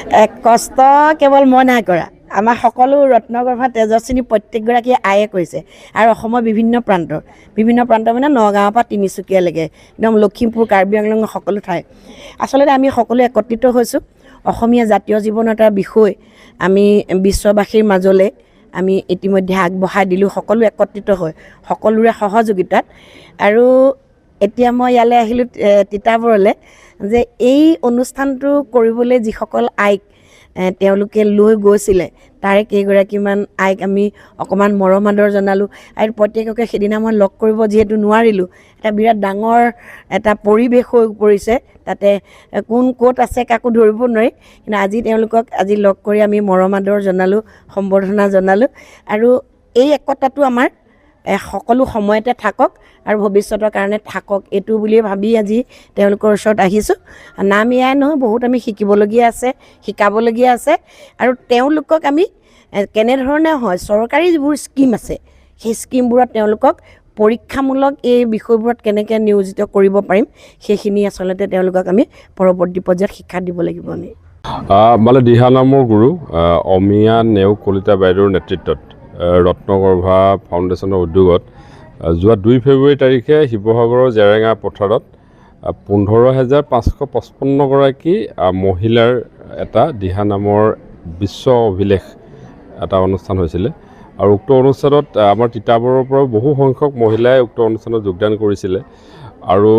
কষ্ট কেৱল মই নাই কৰা, আমাৰ সকলো ৰত্নগৰ্ভা তেজস্বিনী প্ৰত্যেকগৰাকী আয়ে কৰিছে। আৰু অসমৰ বিভিন্ন প্ৰান্ত মানে নগাঁৱৰ পৰা তিনিচুকীয়ালৈকে একদম লখিমপুৰ, কাৰ্বি আংলং সকলো ঠাই। আচলতে আমি সকলো একত্ৰিত হৈছোঁ অসমীয়া জাতীয় জীৱনৰ এটা বিষয় আমি বিশ্ববাসীৰ মাজলৈ আমি ইতিমধ্যে আগবঢ়াই দিলোঁ, সকলো একত্ৰিত হৈ সকলোৰে সহযোগিতাত। আৰু এতিয়া মই ইয়ালৈ আহিলোঁ তিতাবৰলৈ, যে এই অনুষ্ঠানটো কৰিবলৈ যিসকল আইক তেওঁলোকে লৈ গৈছিলে তাৰে কেইগৰাকীমান আইক আমি অকণমান মৰম আদৰ জনালোঁ। আৰু প্ৰত্যেককে সেইদিনা মই লগ কৰিব যিহেতু নোৱাৰিলোঁ, এটা বিৰাট ডাঙৰ এটা পৰিৱেশ হৈ পৰিছে, তাতে কোন ক'ত আছে কাকো ধৰিব নোৱাৰি। কিন্তু আজি তেওঁলোকক লগ কৰি আমি মৰম আদৰ জনালোঁ, সম্বৰ্ধনা জনালোঁ। আৰু এই একতাটো আমাৰ সকলো সময়তে থাকক আৰু ভৱিষ্যতৰ কাৰণে থাকক, এইটো বুলিয়ে ভাবি আজি তেওঁলোকৰ ওচৰত আহিছোঁ। নাম এয়াই নহয়, বহুত আমি শিকিবলগীয়া আছে, শিকাবলগীয়া আছে। আৰু তেওঁলোকক আমি কেনেধৰণে হয় চৰকাৰী যিবোৰ স্কিম আছে সেই স্কিমবোৰত তেওঁলোকক পৰীক্ষামূলক এই বিষয়বোৰত কেনেকৈ নিয়োজিত কৰিব পাৰিম সেইখিনি আচলতে তেওঁলোকক আমি পৰৱৰ্তী পৰ্যায়ত শিক্ষা দিব লাগিব। আমি মানে দিহানামৰ গুৰু অমিয়া নেওগ কলিতা বাইদেউৰ নেতৃত্বত ৰত্নগৰ্ভা ফাউণ্ডেশ্যনৰ উদ্যোগত যোৱা 2 ফেব্ৰুৱাৰী তাৰিখে শিৱসাগৰৰ জেৰেঙা পথাৰত 15,555 গৰাকী মহিলাৰ এটা দিহানামৰ বিশ্ব অভিলেখ এটা অনুষ্ঠান হৈছিলে। আৰু উক্ত অনুষ্ঠানত আমাৰ তিতাবৰৰ পৰাও বহু সংখ্যক মহিলাই উক্ত অনুষ্ঠানত যোগদান কৰিছিলে। আৰু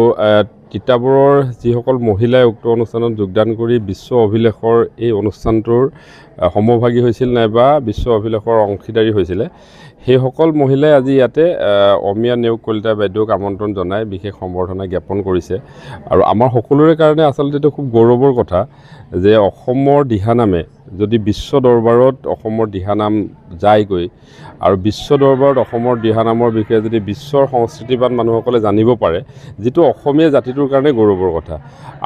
তিতাবৰৰ যিসকল মহিলাই উক্ত অনুষ্ঠানত যোগদান কৰি বিশ্ব অভিলেখৰ এই অনুষ্ঠানটোৰ সমভাগী হৈছিল নাইবা বিশ্ব অভিলেখৰ অংশীদাৰী হৈছিলে, সেইসকল মহিলাই আজি ইয়াতে অমিয়া নেওগ কলিতা বাইদেউক আমন্ত্ৰণ জনাই বিশেষ সম্বৰ্ধনা জ্ঞাপন কৰিছে। আৰু আমাৰ সকলোৰে কাৰণে আচলতে এইটো খুব গৌৰৱৰ কথা যে অসমৰ দিহানামে যদি বিশ্ব দৰবাৰত অসমৰ দিহানাম যায়গৈ আৰু বিশ্ব দৰবাৰত অসমৰ দিহানামৰ বিষয়ে যদি বিশ্বৰ সংস্কৃতিবান মানুহসকলে জানিব পাৰে, যিটো অসমীয়া জাতিটোৰ কাৰণে গৌৰৱৰ কথা।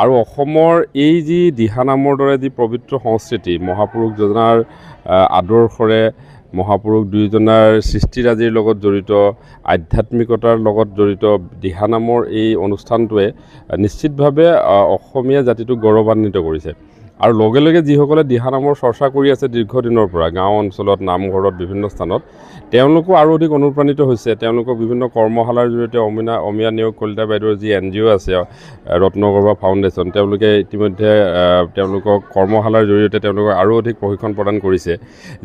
আৰু অসমৰ এই যি দিহানামৰ দৰে যি পবিত্ৰ সংস্কৃতি, মহাপুৰুষজনাৰ আদৰ্শৰে মহাপুৰুষ দুয়োজনাৰ সৃষ্টিৰাজিৰ লগত জড়িত, আধ্যাত্মিকতাৰ লগত জড়িত দিহানামৰ এই অনুষ্ঠানটোৱে নিশ্চিতভাৱে অসমীয়া জাতিটোক গৌৰৱান্বিত কৰিছে। আৰু লগে লগে যিসকলে দিহানামৰ চৰ্চা কৰি আছে দীৰ্ঘদিনৰ পৰা গাঁও অঞ্চলত, নামঘৰত, বিভিন্ন স্থানত, তেওঁলোকো আৰু অধিক অনুপ্ৰাণিত হৈছে। তেওঁলোকক বিভিন্ন কৰ্মশালাৰ জৰিয়তে অমিয়া নেওগ কলিতা বাইদেউৰ যি NGO আছে ৰত্নগৰ্ভা ফাউণ্ডেশ্যন, তেওঁলোকে ইতিমধ্যে তেওঁলোকক কৰ্মশালাৰ জৰিয়তে তেওঁলোকক আৰু অধিক প্ৰশিক্ষণ প্ৰদান কৰিছে,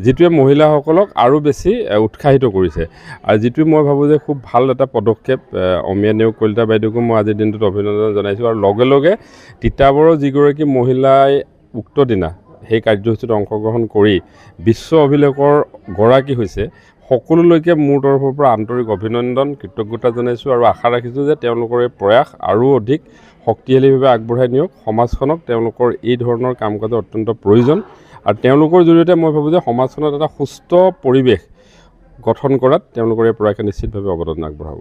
যিটোৱে মহিলাসকলক আৰু বেছি উৎসাহিত কৰিছে। আৰু যিটোৱে মই ভাবোঁ যে খুব ভাল এটা পদক্ষেপ। অমিয়া নেওগ কলিতা বাইদেউকো মই আজিৰ দিনটোত অভিনন্দন জনাইছোঁ। আৰু লগে লগে তিতাবৰৰ যিগৰাকী মহিলাই উক্ত দিনা সেই কাৰ্যসূচীত অংশগ্ৰহণ কৰি বিশ্ব অভিলেখৰ গৰাকী হৈছে, সকলোলৈকে মোৰ তৰফৰ পৰা আন্তৰিক অভিনন্দন, কৃতজ্ঞতা জনাইছোঁ। আৰু আশা ৰাখিছোঁ যে তেওঁলোকৰ এই প্ৰয়াস আৰু অধিক শক্তিশালীভাৱে আগবঢ়াই নিয়ক। সমাজখনক তেওঁলোকৰ এই ধৰণৰ কাম কাজৰ অত্যন্ত প্ৰয়োজন। আৰু তেওঁলোকৰ জৰিয়তে মই ভাবোঁ যে সমাজখনত এটা সুস্থ পৰিৱেশ গঠন কৰাত তেওঁলোকৰ এই প্ৰয়াসে নিশ্চিতভাৱে অৱদান আগবঢ়াব।